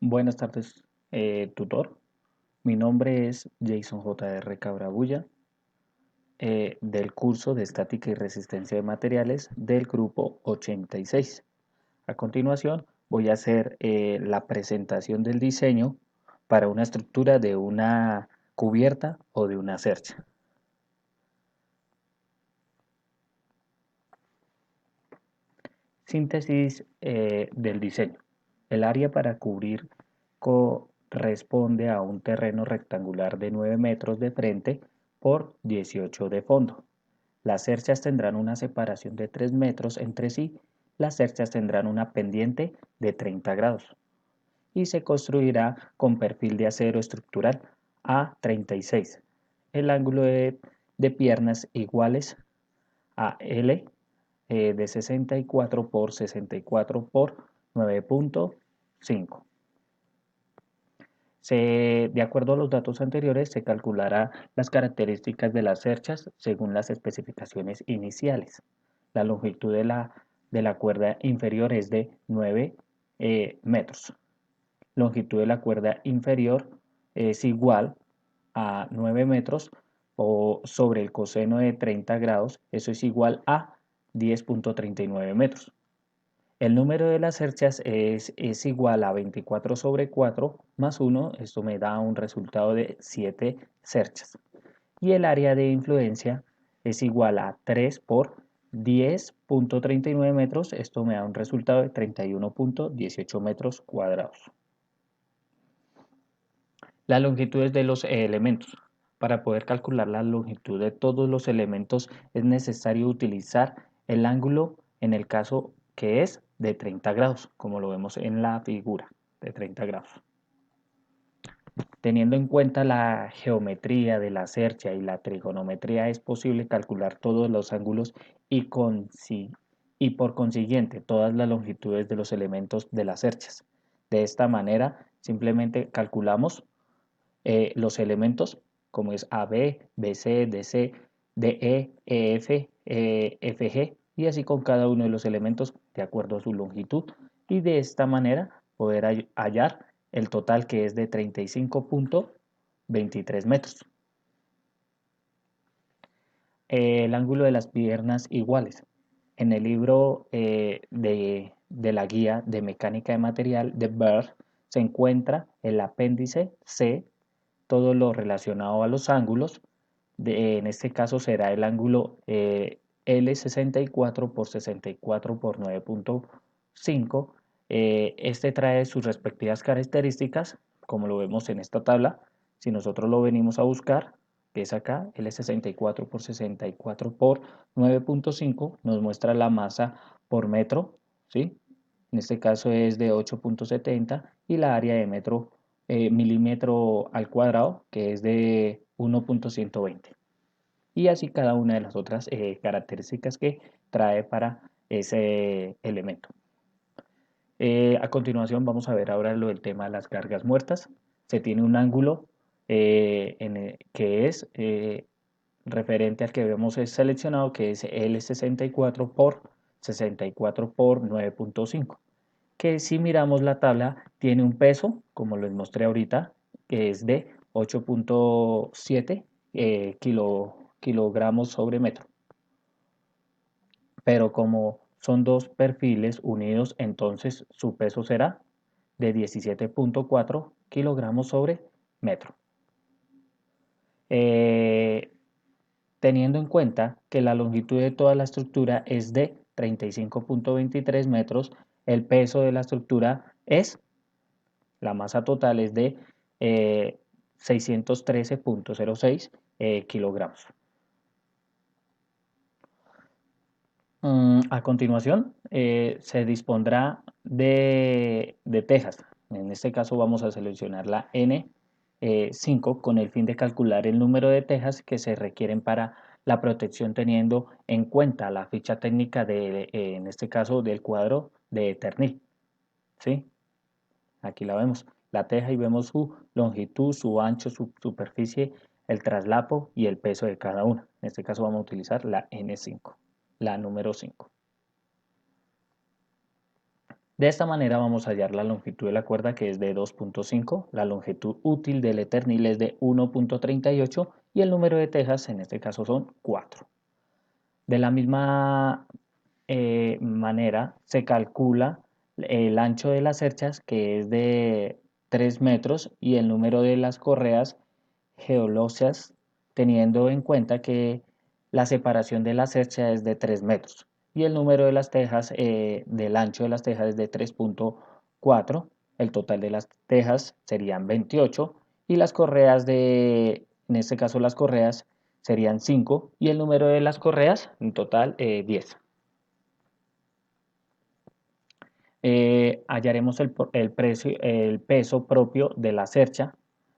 Buenas tardes, tutor. Mi nombre es Jason J.R. Cabrabulla, del curso de Estática y Resistencia de Materiales del grupo 86. A continuación, voy a hacer la presentación del diseño para una estructura de una cubierta o de una cercha. Síntesis del diseño. El área para cubrir corresponde a un terreno rectangular de 9 metros de frente por 18 de fondo. Las cerchas tendrán una separación de 3 metros entre sí. Las cerchas tendrán una pendiente de 30 grados y se construirá con perfil de acero estructural A36. El ángulo de piernas iguales a L de 64 por 64 por 9.5. De acuerdo a los datos anteriores, se calculará las características de las cerchas según las especificaciones iniciales. La longitud de la cuerda inferior es de 9 metros. Longitud de la cuerda inferior es igual a 9 metros o sobre el coseno de 30 grados, eso es igual a 10.39 metros. El número de las cerchas es igual a 24 sobre 4 más 1, esto me da un resultado de 7 cerchas. Y el área de influencia es igual a 3 por 10.39 metros, esto me da un resultado de 31.18 metros cuadrados. Las longitudes de los elementos. Para poder calcular la longitud de todos los elementos es necesario utilizar el ángulo en el caso que es de 30 grados, como lo vemos en la figura de 30 grados. Teniendo en cuenta la geometría de la cercha y la trigonometría, es posible calcular todos los ángulos y por consiguiente todas las longitudes de los elementos de las cerchas. De esta manera, simplemente calculamos los elementos como es AB, BC, DC, DE, EF, FG y así con cada uno de los elementos de acuerdo a su longitud y de esta manera poder hallar el total que es de 35.23 metros. El ángulo de las piernas iguales. En el libro de la guía de mecánica de material de Berg se encuentra el apéndice C, todo lo relacionado a los ángulos. En este caso será el ángulo L64 por 64 por 9.5. Este trae sus respectivas características, como lo vemos en esta tabla. Si nosotros lo venimos a buscar, que es acá, L64 por 64 por 9.5, nos muestra la masa por metro, ¿sí? En este caso es de 8.70 y la área de milímetro al cuadrado, que es de 1.120. Y así cada una de las otras características que trae para ese elemento. A continuación vamos a ver ahora lo del tema de las cargas muertas. Se tiene un ángulo que es referente al que vemos seleccionado, que es L64 por 64 por 9.5, que si miramos la tabla tiene un peso, como les mostré ahorita, que es de 8.7 kilogramos sobre metro. Pero como son dos perfiles unidos, entonces su peso será de 17.4 kilogramos sobre metro. Eh, Teniendo en cuenta que la longitud de toda la estructura es de 35.23 metros, el peso de la estructura es, la masa total es de 613.06 kilogramos. A continuación, se dispondrá de tejas. En este caso vamos a seleccionar la N5 con el fin de calcular el número de tejas que se requieren para la protección teniendo en cuenta la ficha técnica en este caso del cuadro de Ternil. ¿Sí? Aquí la vemos, la teja y vemos su longitud, su ancho, su superficie, el traslapo y el peso de cada una. En este caso vamos a utilizar la N5, la número 5. De esta manera vamos a hallar la longitud de la cuerda, que es de 2.5, la longitud útil del eternil es de 1.38 y el número de tejas en este caso son 4. De la misma manera se calcula el ancho de las cerchas, que es de 3 metros, y el número de las correas geológicas, teniendo en cuenta que la separación de la cercha es de 3 metros y el número de las tejas, del ancho de las tejas es de 3.4. El total de las tejas serían 28 y las correas en este caso las correas serían 5 y el número de las correas en total 10. Hallaremos el peso propio de la cercha,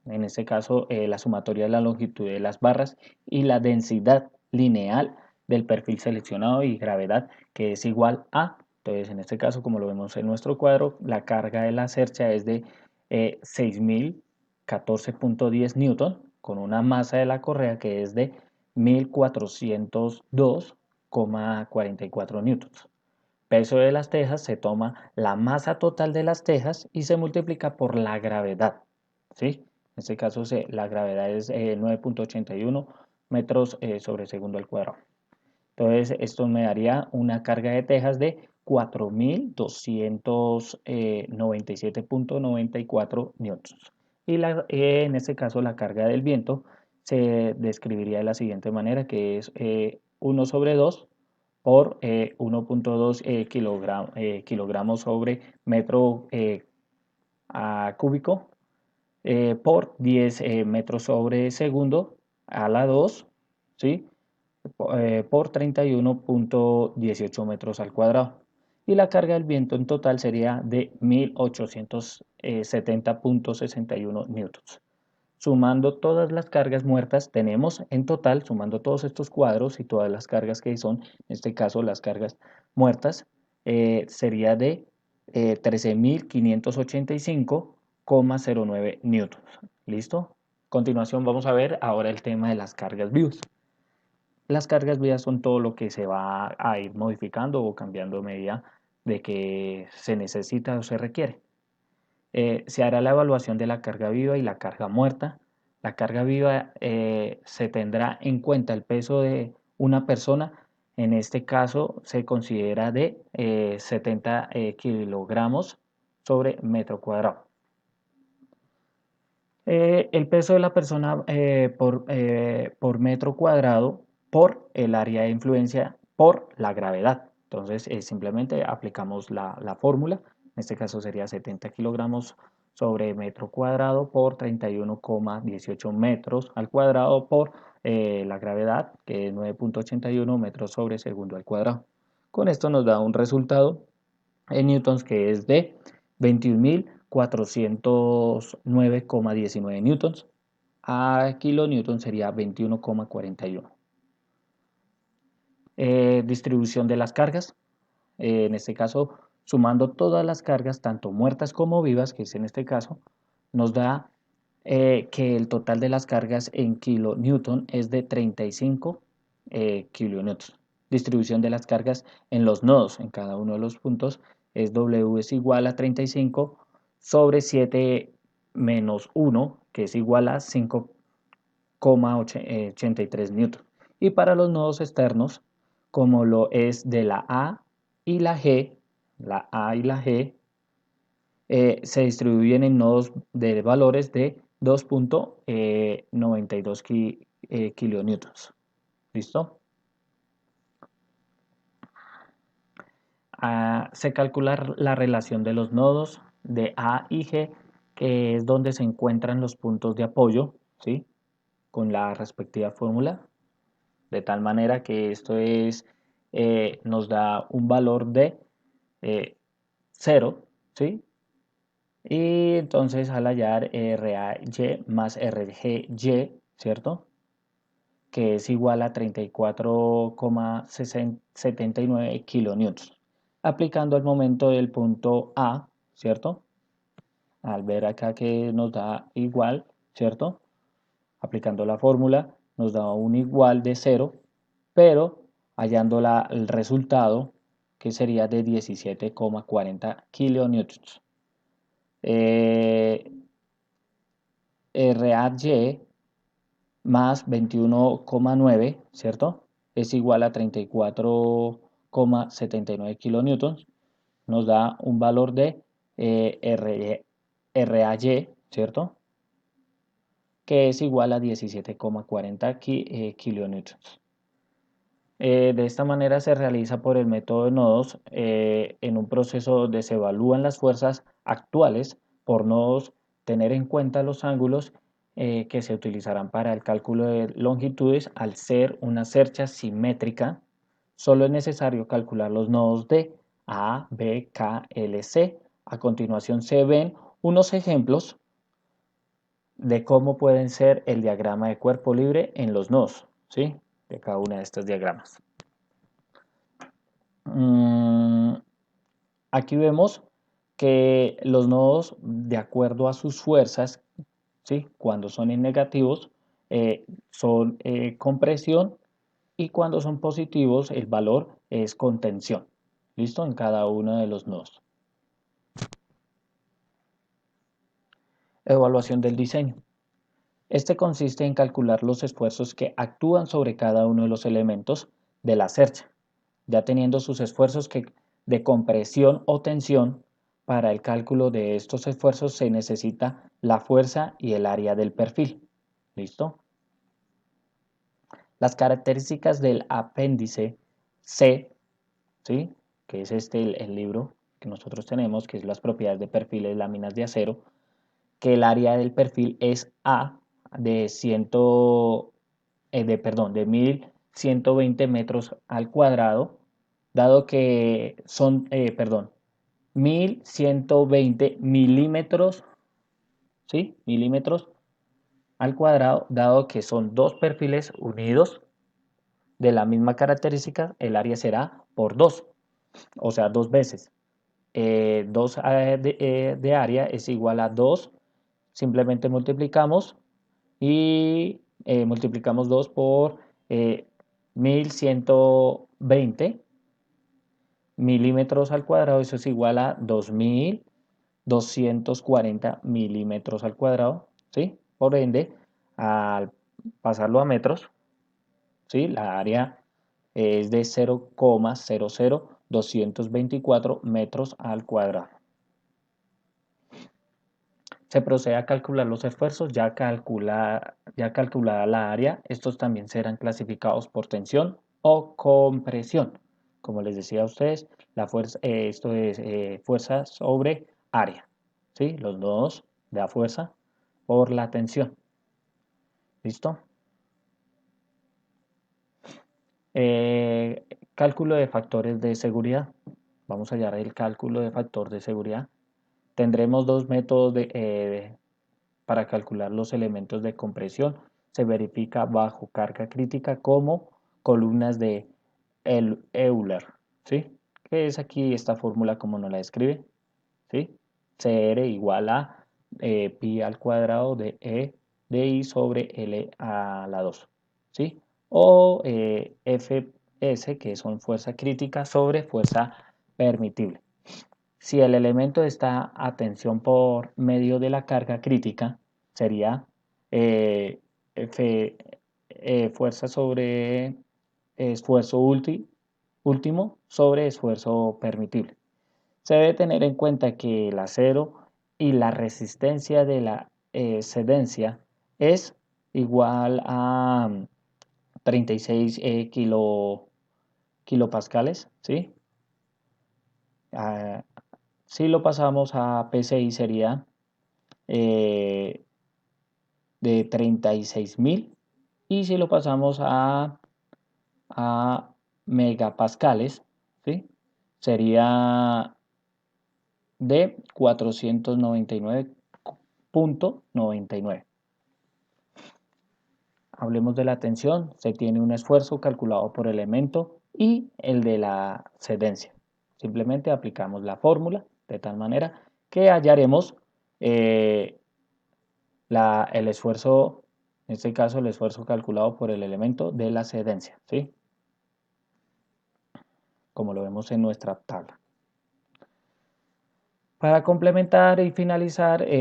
en este caso la sumatoria de la longitud de las barras y la densidad lineal del perfil seleccionado y gravedad, que es igual a, entonces en este caso, como lo vemos en nuestro cuadro, la carga de la cercha es de 6.014.10 newton con una masa de la correa que es de 1.402,44 newtons. Peso de las tejas: se toma la masa total de las tejas y se multiplica por la gravedad, ¿sí? En este caso la gravedad es 9.81 metros sobre segundo al cuadrado. Entonces esto me daría una carga de tejas de 4.297.94 newtons. Y en este caso la carga del viento se describiría de la siguiente manera, que es 1 sobre 2 por 1.2 kilogramos sobre metro cúbico por 10 metros sobre segundo a la 2, ¿sí? Por 31.18 metros al cuadrado. Y la carga del viento en total sería de 1870.61 newtons. Sumando todas las cargas muertas, tenemos en total, sumando todos estos cuadros y todas las cargas que son, en este caso las cargas muertas, sería de 13.585,09 newtons. ¿Listo? A continuación vamos a ver ahora el tema de las cargas vivas. Las cargas vivas son todo lo que se va a ir modificando o cambiando a medida de que se necesita o se requiere. Se hará la evaluación de la carga viva y la carga muerta. La carga viva se tendrá en cuenta el peso de una persona. En este caso se considera de 70 kilogramos sobre metro cuadrado. El peso de la persona por metro cuadrado por el área de influencia por la gravedad. Entonces simplemente aplicamos la fórmula. En este caso sería 70 kilogramos sobre metro cuadrado por 31,18 metros al cuadrado por la gravedad, que es 9.81 metros sobre segundo al cuadrado. Con esto nos da un resultado en newtons que es de 21.409,19 newtons. A kilonewton sería 21,41. Distribución de las cargas. En este caso, sumando todas las cargas, tanto muertas como vivas, que es en este caso, nos da que el total de las cargas en kilonewton es de 35 kilonewtons. Distribución de las cargas en los nodos, en cada uno de los puntos, es W es igual a 35 sobre 7 menos 1, que es igual a 5,83 newton. Y para los nodos externos, como lo es de la A y la G, se distribuyen en nodos de valores de 2.92 kilonewtons. ¿Listo? Se calcula la relación de los nodos de A y G, que es donde se encuentran los puntos de apoyo, ¿sí? Con la respectiva fórmula, de tal manera que esto nos da un valor de 0, ¿sí? Y entonces al hallar RAY más RGY, ¿cierto? Que es igual a 34,79 kilonewtons. Aplicando el momento del punto A, ¿cierto? Al ver acá que nos da igual, ¿cierto? Aplicando la fórmula nos da un igual de 0, pero hallando el resultado, que sería de 17,40 kilonewtons. RAY más 21,9, ¿cierto? Es igual a 34,79 kilonewtons. Nos da un valor de RAY, ¿cierto? Que es igual a 17,40 kilonewtons. De esta manera se realiza por el método de nodos en un proceso donde se evalúan las fuerzas actuales por nodos, tener en cuenta los ángulos que se utilizarán para el cálculo de longitudes. Al ser una cercha simétrica, solo es necesario calcular los nodos de A, B, K, L, C. A continuación se ven unos ejemplos de cómo pueden ser el diagrama de cuerpo libre en los nodos, ¿sí? De cada una de estos diagramas. Aquí vemos que los nodos, de acuerdo a sus fuerzas, ¿sí? Cuando son en negativos, son compresión, y cuando son positivos, el valor es contención. ¿Listo? En cada uno de los nodos. Evaluación del diseño. Este consiste en calcular los esfuerzos que actúan sobre cada uno de los elementos de la cercha, ya teniendo sus esfuerzos de compresión o tensión. Para el cálculo de estos esfuerzos se necesita la fuerza y el área del perfil. ¿Listo? Las características del apéndice C, ¿sí? Que es el libro que nosotros tenemos, que es las propiedades de perfiles de láminas de acero, que el área del perfil es A de 1120 metros al cuadrado, dado que son, 1120 milímetros, ¿sí? Milímetros al cuadrado, dado que son dos perfiles unidos de la misma característica, el área será por 2, o sea, dos veces. 2 de área es igual a 2, simplemente multiplicamos y multiplicamos 2 por 1120 milímetros al cuadrado, eso es igual a 2240 milímetros al cuadrado, ¿sí? Por ende, al pasarlo a metros, ¿sí? La área es de 0,00224 metros al cuadrado. Se procede a calcular los esfuerzos, ya calculada la área. Estos también serán clasificados por tensión o compresión. Como les decía a ustedes, la fuerza, esto es fuerza sobre área, ¿sí? Los nodos de la fuerza por la tensión. ¿Listo? Cálculo de factores de seguridad. Vamos a hallar el cálculo de factor de seguridad. Tendremos dos métodos para calcular los elementos de compresión. Se verifica bajo carga crítica como columnas de Euler, ¿sí? Que es aquí esta fórmula como nos la describe, ¿sí? CR igual a pi al cuadrado de E de I sobre L a la 2, ¿sí? O Fs, que son fuerza crítica sobre fuerza permitible. Si el elemento está a tensión por medio de la carga crítica, sería eh, fuerza sobre esfuerzo último sobre esfuerzo permitible. Se debe tener en cuenta que el acero y la resistencia de la cedencia es igual a 36 kilopascales, ¿sí? Ah, si lo pasamos a PSI sería eh, de 36.000, y si lo pasamos a megapascales, ¿sí? Sería de 499,99. Hablemos de la tensión. Se tiene un esfuerzo calculado por elemento y el de la cedencia. Simplemente aplicamos la fórmula de tal manera que hallaremos eh, el esfuerzo, en este caso el esfuerzo calculado por el elemento de la cedencia, ¿sí? como lo vemos en nuestra tabla. Para complementar y finalizar,